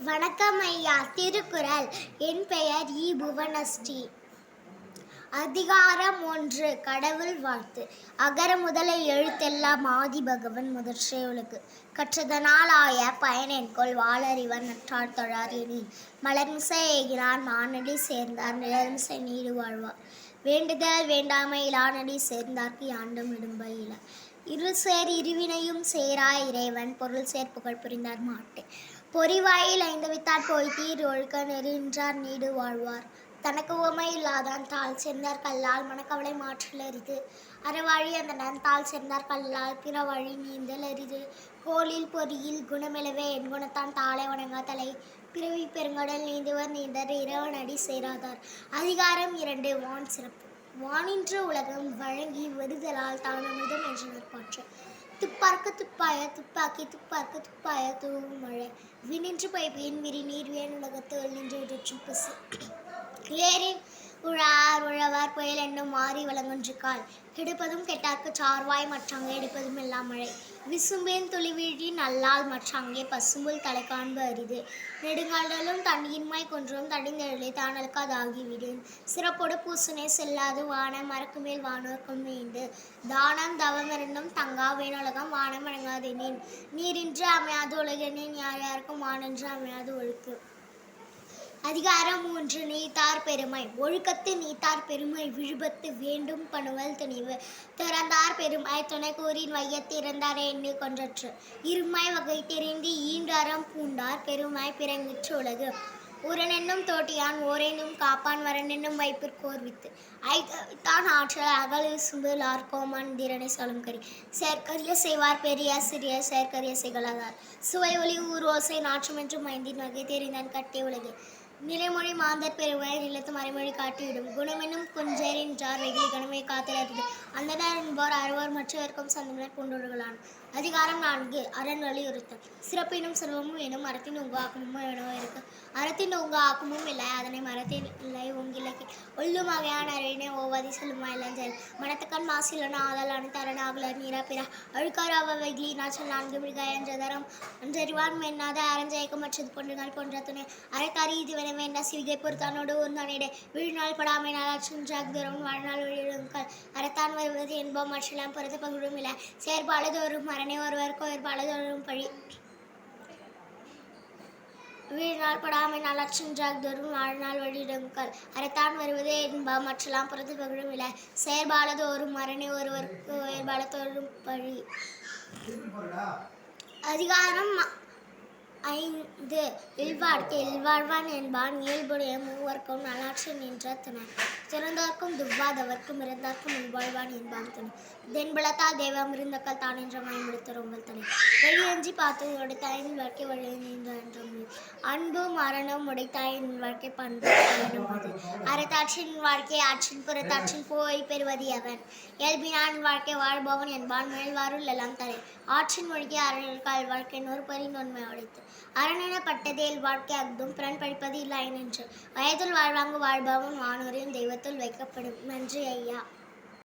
வணக்கம் ஐயா. திருக்குறள். என் பெயர் இ. புவனஸ்ரீ. அதிகாரம் 1. கடவுள் வாழ்த்து. அகர முதல எழுத்தெல்லாம் ஆதிபகவன் முதற்றே உலகு. கற்றதனால் ஆய பயனென்கொல் வாளறிவன் நற்றார் தொழார் எனின். மலர்மிசை ஏகினார் மானடி சேர்ந்தார் நிழல்மிசை நீடு வாழ்வார். வேண்டுதல் வேண்டாமை இலானடி சேர்ந்தார்க்கு யாண்டும் இடும்பையில. இருள்சேர் இருவினையும் சேரா இறைவன் பொருள்சேர் புகழ் புரிந்தார் மாட்டே. பொறிவாயில் ஐந்தவித்தார் போய்த்தீர் ஒழுக்க நெறின்றார் நீடு வாழ்வார். தனக்கு உவமை இல்லாதான் தாழ் சேர்ந்தார் கல்லால் மனக்கவலை மாற்றல் அரிது. அறவாழி அந்தணன் தாழ் சேர்ந்தார் கல்லால் பிறவழி நீந்தல் அரிது. கோலில் பொறியில் குணமெலவே என் குணத்தான் தாளை வணங்கா தலை. பிறவி பெருங்கடல் நீந்துவர் நீந்தர் இறைவனடி சேராதார். அதிகாரம் 2. வான் சிறப்பு. வானின்று உலகம் வழங்கி வருதலால் தான் அமிர்தம் என்று நற்பாற்ற. துப்பார்க்கு துப்பாய துப்பாக்கி துப்பார்க்கு துப்பாய தூவும் மழை. வினின்று பைப்பின் விரி நீர் வேன் உலகத்து நின்று இடற்றும் பசு. ஏரின் உழார் உழவர் புயல் என்னும் மாறி வழங்கொன்று கால். கெடுப்பதும் கெட்டார்க்கு சார்வாய் மற்றாங்கே எடுப்பதும் எல்லாம் மழை. விசும்பின் துளி வீழி நல்லால் மற்றாங்கே பசும்புல் தலை காண்பு அரிது. நெடுங்காடலும் தண்ணீர்மாய் கொன்றும் தடிந்தெழலே தானலுக்காதாகி விடேன். சிறப்போடு பூசனே செல்லாது வானம் மறக்குமேல் வானோர்க்கும் வேண்டு. தானம் தவமிரண்டும் தங்கா வேணுலகம் வானம் வழங்காதெனின். நீரின்று அமையாது உலகெனின் யார் யாருக்கும் வானென்று அமையாது ஒழுக்கு. அதிகாரம் 3. நீத்தார் பெருமை. ஒழுக்கத்து நீத்தார் பெருமை விழுபத்து வேண்டும் பணுவல் துணிவு. திறந்தார் பெருமை துணை கூறின் வையத்து இறந்தாரே எண்ணு கொன்றற்று. இருமை வகை தெரிந்து ஈண்டு அறம் பூண்டார் பெருமை பிறங்கிற்று உலகு. உரனென்னும் தோட்டியான் ஓரென்னும் காப்பான் வரனென்னும் வைப்பிற்கோர் வித்து. ஐத்தான் ஆற்றல் அகல் சும்பில் ஆர்கோமான் திறனை சொல்லும் கறி. செயற்கரிய செய்வார் பெரிய சிறிய செயற்கரிய செய்களாதார். சுவை ஒளி ஊர் ஓசை நாற்றமென்று மைந்தின் வகை தெரிந்தான் கட்டிய உலகு. நிலைமொழி மாந்தர் பெருமை நிலத்து மறைமொழி காட்டிவிடும். குணமெனும் குஞ்சேரின்றார் வெகுளி கணமை காத்தலறிது. அந்தனர் என்போர் அறுவர் மற்றவர்க்கும் சந்தமினர் பூண்டோர்களான். அதிகாரம் 4. அரண் வலியுறுத்தல். சிறப்பினும் சிறுவமும் எனும் அறத்தின் உங்க ஆக்கமும் எனவோ இருக்கு. அறத்தின் உங்க ஆக்கமும் இல்லை அதனை மரத்தின் இல்லை உங்கிலக்கி. ஒல்லும் வகையான அறிவினை ஓவாதி செல்லுமா இளஞ்சல். மனத்துக்கண் மாசிலன ஆதல் அனைத்தரண ஆகலர் நீரா பிற. அழுக்காராவ வெகுளி நாச்சல் 4 மிருகாய் என்றதரம் அன்றறிவான் மென்னாத அறஞ்சயக்கம் மற்றது பொன்றுகள் போன்ற துணை. அரைத்தாரி இதுவென வேண்ட சிவிகை பொறுத்தானோடு உந்தானிடை. விழுநாள் படாமை நாளாற்றும் ஜாக்தரும் வாழ்நாள் ஒழியுங்கள். அறத்தான் வருவது என்போம் மற்றெல்லாம் பொறுத்த பகுடும் இல்லை. செயற்பாலதோறும் மரணை ஒருவருக்கு ஒருபாலதோறும் பழி. வீழ்நாள் படாமை நாளாற்றும் ஜாக்தரும் வாழ்நாள் ஒழியுங்கள். அறத்தான் வருவது என்போம் மற்றெல்லாம் பொறுத்த பகுடும் இல்லை. செயற்பாலதோறும் மரணை ஒருவருக்கு ஒருபாலதோறும் பழி. அதிகாரம் 5. இல்வாழ்க்கை. இல்வாழ்வான் என்பான் இயல்புடைய மூவர்க்கும் நல்லாற்று நின்ற துணை. திறந்தார்க்கும் துவாதவர்க்கும் இறந்தார்க்கும் இல்வாழ்வான் என்பான் துணை. தென்பலத்தால் தேவம் இருந்தக்கள் தான் என்ற மயமுடித்த ரொம்பல் தலை. வழியஞ்சி பார்த்தது உடைத்தாயின் வாழ்க்கை வழி நின்ற என்ற மொழி. அன்பும் மரணம் உடைத்தாயின் வாழ்க்கை பண்பு பயனும் அது. அறத்தாற்றின் வாழ்க்கை ஆற்றின் புறத்தாற்றில் போய் பெறுவது அவன். இயல்பினான் வாழ்க்கை வாழ்பவன் என்பான் மேல்வாருள் எல்லாம் தலை. ஆற்றின் மொழிக்கு அறநெற்கால் வாழ்க்கை நூறு பரி நன்மை உடைத்து. அரணெனப்பட்டதேல் வாழ்க்கை அஃதும் பிறன் படிப்பது இல்லை என்று. வயதில் வாழ்வாங்கு வாழ்பவன் வானோரின் தெய்வத்துள் வைக்கப்படும். நன்றி ஐயா.